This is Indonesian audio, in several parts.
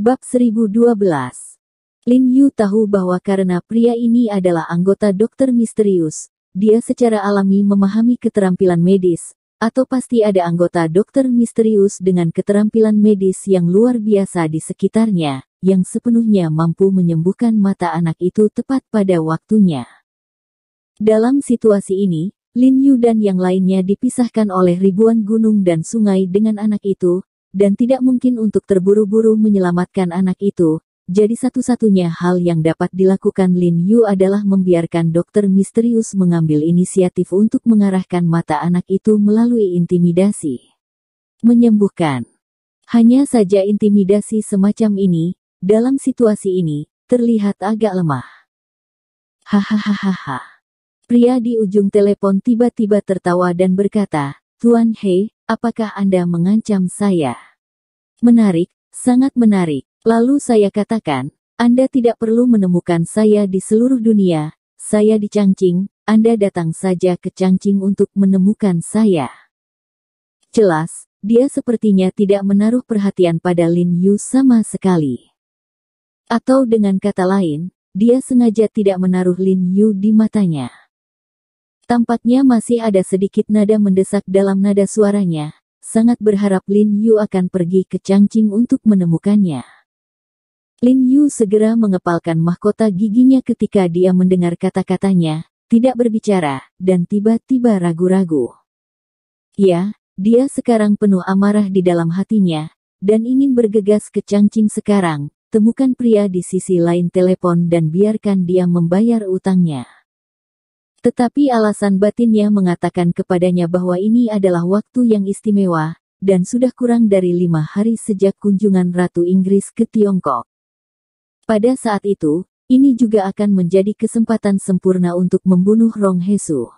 Bab 1012. Lin Yu tahu bahwa karena pria ini adalah anggota dokter misterius, dia secara alami memahami keterampilan medis, atau pasti ada anggota dokter misterius dengan keterampilan medis yang luar biasa di sekitarnya, yang sepenuhnya mampu menyembuhkan mata anak itu tepat pada waktunya. Dalam situasi ini, Lin Yu dan yang lainnya dipisahkan oleh ribuan gunung dan sungai dengan anak itu, dan tidak mungkin untuk terburu-buru menyelamatkan anak itu. Jadi satu-satunya hal yang dapat dilakukan Lin Yu adalah membiarkan dokter misterius mengambil inisiatif untuk mengarahkan mata anak itu melalui intimidasi. Menyembuhkan. Hanya saja intimidasi semacam ini, dalam situasi ini, terlihat agak lemah. Hahaha. Pria di ujung telepon tiba-tiba tertawa dan berkata, "Tuan He, apakah Anda mengancam saya?" Menarik, sangat menarik. Lalu saya katakan, Anda tidak perlu menemukan saya di seluruh dunia, saya di Changqing, Anda datang saja ke Changqing untuk menemukan saya. Jelas, dia sepertinya tidak menaruh perhatian pada Lin Yu sama sekali. Atau dengan kata lain, dia sengaja tidak menaruh Lin Yu di matanya. Tampaknya masih ada sedikit nada mendesak dalam nada suaranya, sangat berharap Lin Yu akan pergi ke Changqing untuk menemukannya. Lin Yu segera mengepalkan mahkota giginya ketika dia mendengar kata-katanya, tidak berbicara, dan tiba-tiba ragu-ragu. Ya, dia sekarang penuh amarah di dalam hatinya, dan ingin bergegas ke Changqing sekarang, temukan pria di sisi lain telepon dan biarkan dia membayar utangnya. Tetapi alasan batinnya mengatakan kepadanya bahwa ini adalah waktu yang istimewa, dan sudah kurang dari 5 hari sejak kunjungan Ratu Inggris ke Tiongkok. Pada saat itu, ini juga akan menjadi kesempatan sempurna untuk membunuh Rong Hesu.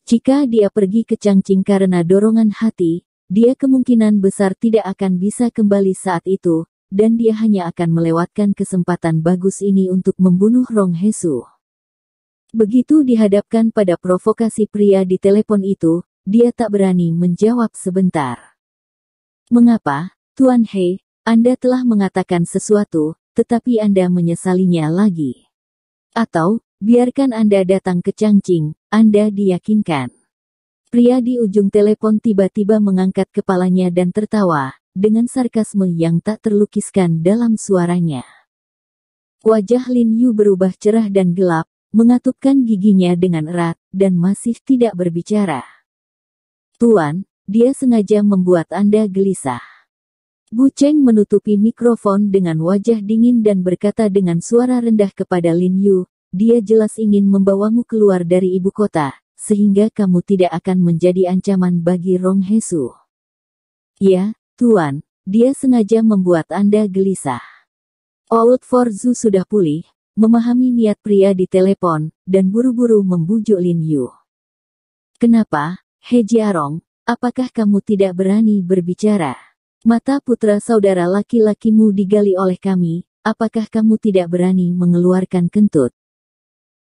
Jika dia pergi ke Changqing karena dorongan hati, dia kemungkinan besar tidak akan bisa kembali saat itu, dan dia hanya akan melewatkan kesempatan bagus ini untuk membunuh Rong Hesu. Begitu dihadapkan pada provokasi pria di telepon itu, dia tak berani menjawab sebentar. "Mengapa, Tuan He, Anda telah mengatakan sesuatu, tetapi Anda menyesalinya lagi? Atau, biarkan Anda datang ke Changqing, Anda diyakinkan?" Pria di ujung telepon tiba-tiba mengangkat kepalanya dan tertawa, dengan sarkasme yang tak terlukiskan dalam suaranya. Wajah Lin Yu berubah cerah dan gelap, mengatupkan giginya dengan erat, dan masih tidak berbicara. "Tuan, dia sengaja membuat Anda gelisah." Bu Cheng menutupi mikrofon dengan wajah dingin dan berkata dengan suara rendah kepada Lin Yu, "Dia jelas ingin membawamu keluar dari ibu kota, sehingga kamu tidak akan menjadi ancaman bagi Rong Hesu." "Ya, Tuan, dia sengaja membuat Anda gelisah." Old Forzu sudah pulih, memahami niat pria di telepon, dan buru-buru membujuk Lin Yu. "Kenapa, He Jiarong, apakah kamu tidak berani berbicara? Mata putra saudara laki-lakimu digali oleh kami, apakah kamu tidak berani mengeluarkan kentut?"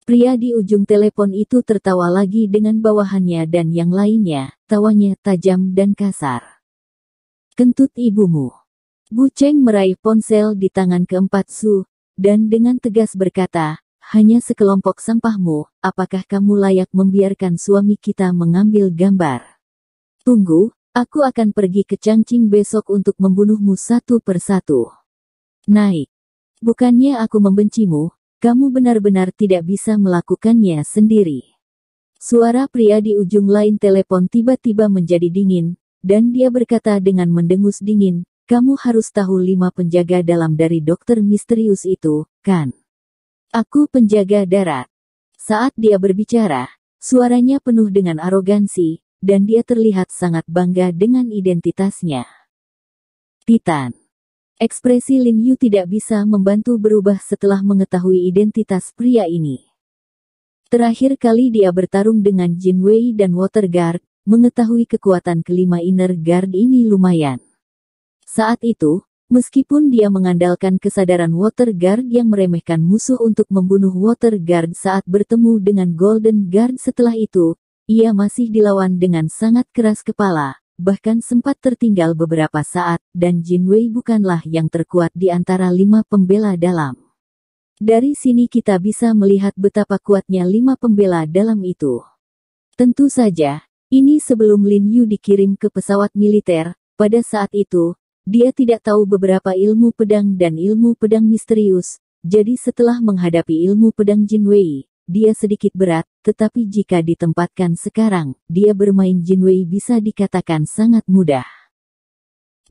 Pria di ujung telepon itu tertawa lagi dengan bawahannya dan yang lainnya, tawanya tajam dan kasar. "Kentut ibumu." Bu Cheng meraih ponsel di tangan keempat Su, dan dengan tegas berkata, "Hanya sekelompok sampahmu, apakah kamu layak membiarkan suami kita mengambil gambar? Tunggu, aku akan pergi ke Changqing besok untuk membunuhmu satu persatu. Naik. Bukannya aku membencimu, kamu benar-benar tidak bisa melakukannya sendiri." Suara pria di ujung lain telepon tiba-tiba menjadi dingin, dan dia berkata dengan mendengus dingin, "Kamu harus tahu 5 penjaga dalam dari dokter misterius itu, kan? Aku penjaga darat." Saat dia berbicara, suaranya penuh dengan arogansi, dan dia terlihat sangat bangga dengan identitasnya. Titan. Ekspresi Lin Yu tidak bisa membantu berubah setelah mengetahui identitas pria ini. Terakhir kali dia bertarung dengan Jin Wei dan Water Guard, mengetahui kekuatan kelima Inner Guard ini lumayan. Saat itu, meskipun dia mengandalkan kesadaran Water Guard yang meremehkan musuh untuk membunuh Water Guard saat bertemu dengan Golden Guard setelah itu, ia masih dilawan dengan sangat keras kepala, bahkan sempat tertinggal beberapa saat, dan Jin Wei bukanlah yang terkuat di antara 5 pembela dalam. Dari sini kita bisa melihat betapa kuatnya 5 pembela dalam itu. Tentu saja, ini sebelum Lin Yu dikirim ke pesawat militer. Pada saat itu, dia tidak tahu beberapa ilmu pedang dan ilmu pedang misterius, jadi setelah menghadapi ilmu pedang Jin Wei, dia sedikit berat, tetapi jika ditempatkan sekarang, dia bermain Jin Wei bisa dikatakan sangat mudah.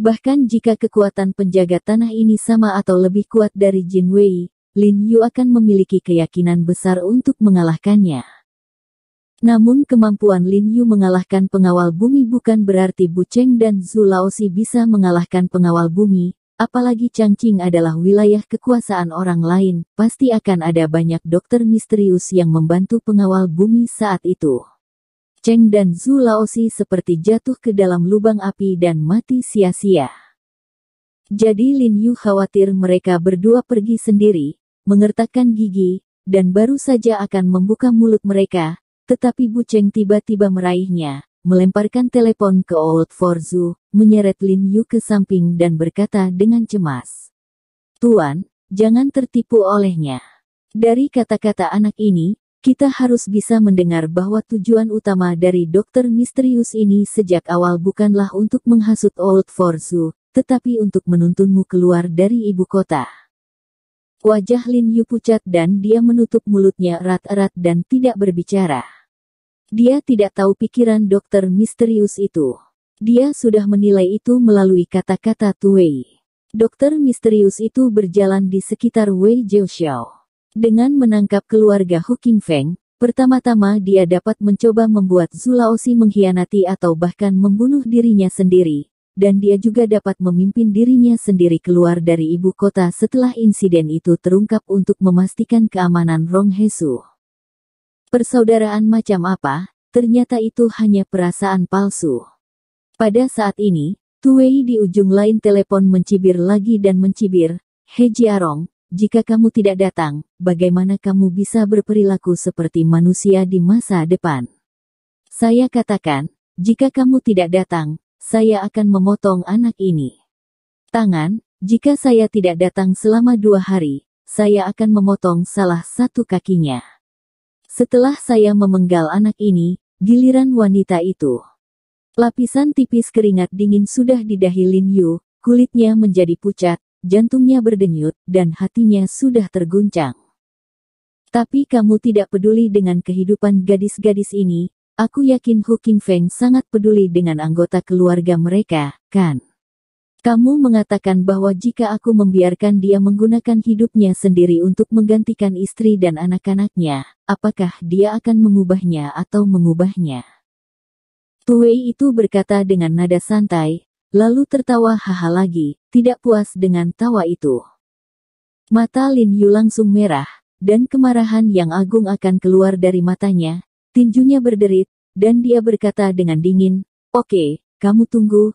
Bahkan jika kekuatan penjaga tanah ini sama atau lebih kuat dari Jin Wei, Lin Yu akan memiliki keyakinan besar untuk mengalahkannya. Namun kemampuan Lin Yu mengalahkan pengawal bumi bukan berarti Bu Cheng dan Zhu Laozi bisa mengalahkan pengawal bumi, apalagi Changqing adalah wilayah kekuasaan orang lain, pasti akan ada banyak dokter misterius yang membantu pengawal bumi saat itu. Cheng dan Zhu Laozi seperti jatuh ke dalam lubang api dan mati sia-sia. Jadi Lin Yu khawatir mereka berdua pergi sendiri, mengertakkan gigi, dan baru saja akan membuka mulut mereka. Tetapi Bu Cheng tiba-tiba meraihnya, melemparkan telepon ke Old Forzu, menyeret Lin Yu ke samping dan berkata dengan cemas. "Tuan, jangan tertipu olehnya." Dari kata-kata anak ini, kita harus bisa mendengar bahwa tujuan utama dari dokter misterius ini sejak awal bukanlah untuk menghasut Old Forzu, tetapi untuk menuntunmu keluar dari ibu kota. Wajah Lin Yu pucat dan dia menutup mulutnya erat-erat dan tidak berbicara. Dia tidak tahu pikiran dokter misterius itu. Dia sudah menilai itu melalui kata-kata Tuwei. Dokter misterius itu berjalan di sekitar Wei Jiaoxiao. Dengan menangkap keluarga Hu Qingfeng, pertama-tama dia dapat mencoba membuat Zhu Laozi mengkhianati atau bahkan membunuh dirinya sendiri, dan dia juga dapat memimpin dirinya sendiri keluar dari ibu kota setelah insiden itu terungkap untuk memastikan keamanan Rong Hesu. Persaudaraan macam apa? Ternyata itu hanya perasaan palsu. Pada saat ini, Tuwei di ujung lain telepon mencibir lagi dan mencibir, "He Jiarong, jika kamu tidak datang, bagaimana kamu bisa berperilaku seperti manusia di masa depan? Saya katakan, jika kamu tidak datang, saya akan memotong anak ini. Tangan, jika saya tidak datang selama 2 hari, saya akan memotong salah satu kakinya. Setelah saya memenggal anak ini, giliran wanita itu." Lapisan tipis keringat dingin sudah di dahi Lin Yu, kulitnya menjadi pucat, jantungnya berdenyut, dan hatinya sudah terguncang. "Tapi kamu tidak peduli dengan kehidupan gadis-gadis ini, aku yakin Hu Qingfeng sangat peduli dengan anggota keluarga mereka, kan? Kamu mengatakan bahwa jika aku membiarkan dia menggunakan hidupnya sendiri untuk menggantikan istri dan anak-anaknya, apakah dia akan mengubahnya atau mengubahnya?" Tuwei itu berkata dengan nada santai, lalu tertawa haha lagi, tidak puas dengan tawa itu. Mata Lin Yu langsung merah, dan kemarahan yang agung akan keluar dari matanya, tinjunya berderit, dan dia berkata dengan dingin, "Oke, kamu tunggu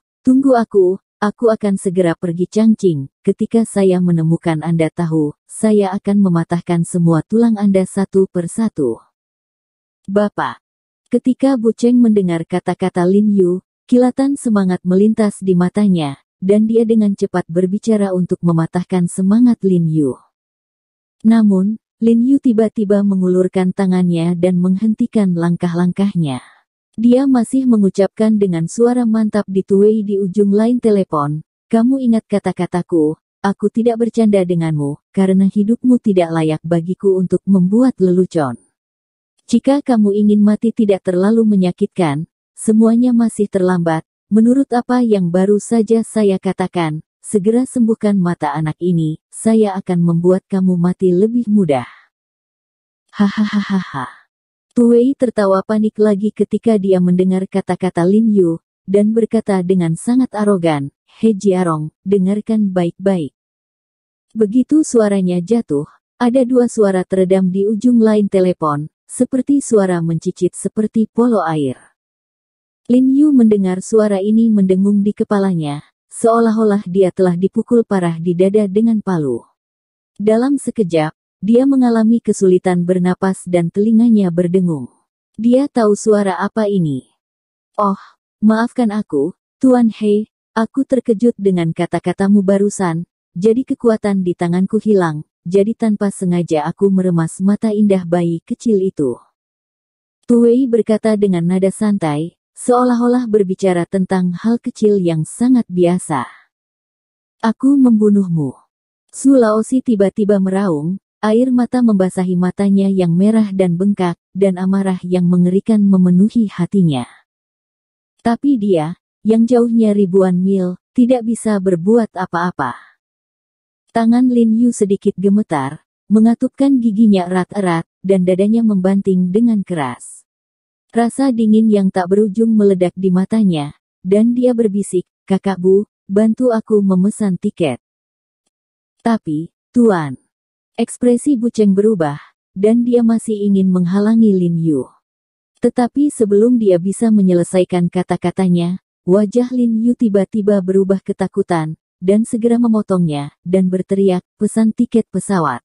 aku akan segera pergi Changqing, ketika saya menemukan Anda tahu, saya akan mematahkan semua tulang Anda satu persatu." "Bapak." Ketika Bu Cheng mendengar kata-kata Lin Yu, kilatan semangat melintas di matanya, dan dia dengan cepat berbicara untuk mematahkan semangat Lin Yu. Namun, Lin Yu tiba-tiba mengulurkan tangannya dan menghentikan langkah-langkahnya. Dia masih mengucapkan dengan suara mantap di Tuwei di ujung lain telepon, "Kamu ingat kata-kataku, aku tidak bercanda denganmu, karena hidupmu tidak layak bagiku untuk membuat lelucon. Jika kamu ingin mati tidak terlalu menyakitkan, semuanya masih terlambat, menurut apa yang baru saja saya katakan, segera sembuhkan mata anak ini, saya akan membuat kamu mati lebih mudah." Hahaha. Tuwei tertawa panik lagi ketika dia mendengar kata-kata Lin Yu, dan berkata dengan sangat arogan, "He Jiarong, dengarkan baik-baik." Begitu suaranya jatuh, ada 2 suara teredam di ujung lain telepon, seperti suara mencicit seperti polo air. Lin Yu mendengar suara ini mendengung di kepalanya, seolah-olah dia telah dipukul parah di dada dengan palu. Dalam sekejap, dia mengalami kesulitan bernapas dan telinganya berdengung. Dia tahu suara apa ini. "Oh, maafkan aku, Tuan He, aku terkejut dengan kata-katamu barusan, jadi kekuatan di tanganku hilang, jadi tanpa sengaja aku meremas mata indah bayi kecil itu. Tuwei berkata dengan nada santai, seolah-olah berbicara tentang hal kecil yang sangat biasa. Aku membunuhmu. Su Laosi tiba-tiba meraung, air mata membasahi matanya yang merah dan bengkak, dan amarah yang mengerikan memenuhi hatinya. Tapi dia, yang jauhnya ribuan mil, tidak bisa berbuat apa-apa. Tangan Lin Yu sedikit gemetar, mengatupkan giginya erat-erat, dan dadanya membanting dengan keras. Rasa dingin yang tak berujung meledak di matanya, dan dia berbisik, "Kakak Bu, bantu aku memesan tiket." Tapi, Tuan. Ekspresi Bu Cheng berubah, dan dia masih ingin menghalangi Lin Yu. Tetapi sebelum dia bisa menyelesaikan kata-katanya, wajah Lin Yu tiba-tiba berubah ketakutan, dan segera memotongnya, dan berteriak, "Pesan tiket pesawat."